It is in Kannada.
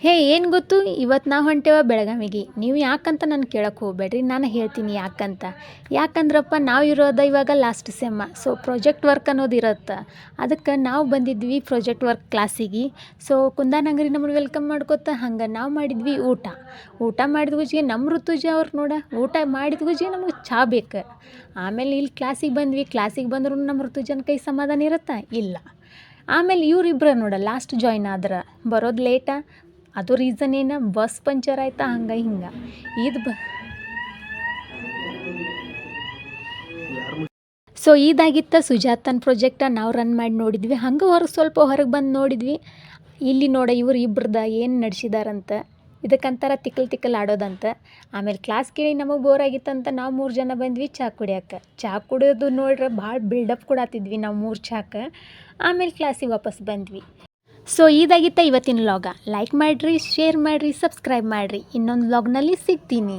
ಹೇ ಏನು ಗೊತ್ತು ಇವತ್ತು ನಾವು ಹೊಂಟೇವ ಬೆಳಗಾವಿಗೆ. ನೀವು ಯಾಕಂತ ನಾನು ಕೇಳಕ್ಕೆ ಹೋಗಬೇಡ್ರಿ, ನಾನು ಹೇಳ್ತೀನಿ ಯಾಕಂತ. ಯಾಕಂದ್ರಪ್ಪ ನಾವು ಇರೋದು ಇವಾಗ ಲಾಸ್ಟ್ ಸೆಮ್ಮ. ಸೊ ಪ್ರಾಜೆಕ್ಟ್ ವರ್ಕ್ ಅನ್ನೋದು ಇರುತ್ತೆ. ಅದಕ್ಕೆ ನಾವು ಬಂದಿದ್ವಿ ಪ್ರಾಜೆಕ್ಟ್ ವರ್ಕ್ ಕ್ಲಾಸಿಗೆ. ಸೊ ಕುಂದಾನಗರಿ ನಮ್ಮನ್ನು ವೆಲ್ಕಮ್ ಮಾಡ್ಕೊತ ಹಂಗೆ ನಾವು ಮಾಡಿದ್ವಿ ಊಟ ಮಾಡಿದ ಗುಜಿಗೆ ನಮ್ಮ ಋತುಜ ಅವ್ರು ಊಟ ಮಾಡಿದ ಗುಜಿಗೆ ನಮಗೆ ಚಹಾ ಬೇಕು. ಆಮೇಲೆ ಇಲ್ಲಿ ಕ್ಲಾಸಿಗೆ ಬಂದ್ರೂ ನಮ್ಮ ಋತುಜನ ಕೈ ಸಮಾಧಾನ ಇರುತ್ತಾ ಇಲ್ಲ. ಆಮೇಲೆ ಇವರಿಬ್ಬರು ಲಾಸ್ಟ್ ಜಾಯ್ನ್ ಆದ್ರೆ ಬರೋದು ಲೇಟ. ಅದು ರೀಸನ್ ಏನು, ಬಸ್ ಪಂಚರ್ ಆಯ್ತಾ ಹಂಗೆ ಹಿಂಗೆ ಇದು ಸೊ ಇದಾಗಿತ್ತ ಸುಜಾತನ ಪ್ರಾಜೆಕ್ಟ. ನಾವು ರನ್ ಮಾಡಿ ನೋಡಿದ್ವಿ. ಹಂಗೆ ಸ್ವಲ್ಪ ಹೊರಗೆ ಬಂದು ನೋಡಿದ್ವಿ. ಇಲ್ಲಿ ಇವ್ರು ಇಬ್ರದ ಏನು ನಡೆಸಿದಾರಂತ. ಇದಕ್ಕಂತಾರ ತಿಕ್ಕಲ್ ಆಡೋದಂತ. ಆಮೇಲೆ ಕ್ಲಾಸ್ ಕೇಳಿ ನಮಗೆ ಬೋರ್ ಆಗಿತ್ತಂತ ನಾವು 3 ಜನ ಬಂದ್ವಿ ಚಹಾ ಕುಡಿಯೋಕೆ. ಚಹಾ ಕುಡಿಯೋದು ನೋಡ್ರೆ ಭಾಳ ಬಿಲ್ಡಪ್ ಕೊಡತ್ತಿದ್ವಿ ನಾವು 3 ಚಾಕ್ಕೆ. ಆಮೇಲೆ ಕ್ಲಾಸಿಗೆ ವಾಪಸ್ ಬಂದ್ವಿ. ಸೊ ಇದಾಗಿತ್ತ ಇವತ್ತಿನ ವ್ಲಾಗ. ಲೈಕ್ ಮಾಡಿರಿ, ಶೇರ್ ಮಾಡಿರಿ, ಸಬ್ಸ್ಕ್ರೈಬ್ ಮಾಡಿರಿ. ಇನ್ನೊಂದು ವ್ಲಾಗ್ನಲ್ಲಿ ಸಿಗ್ತೀನಿ.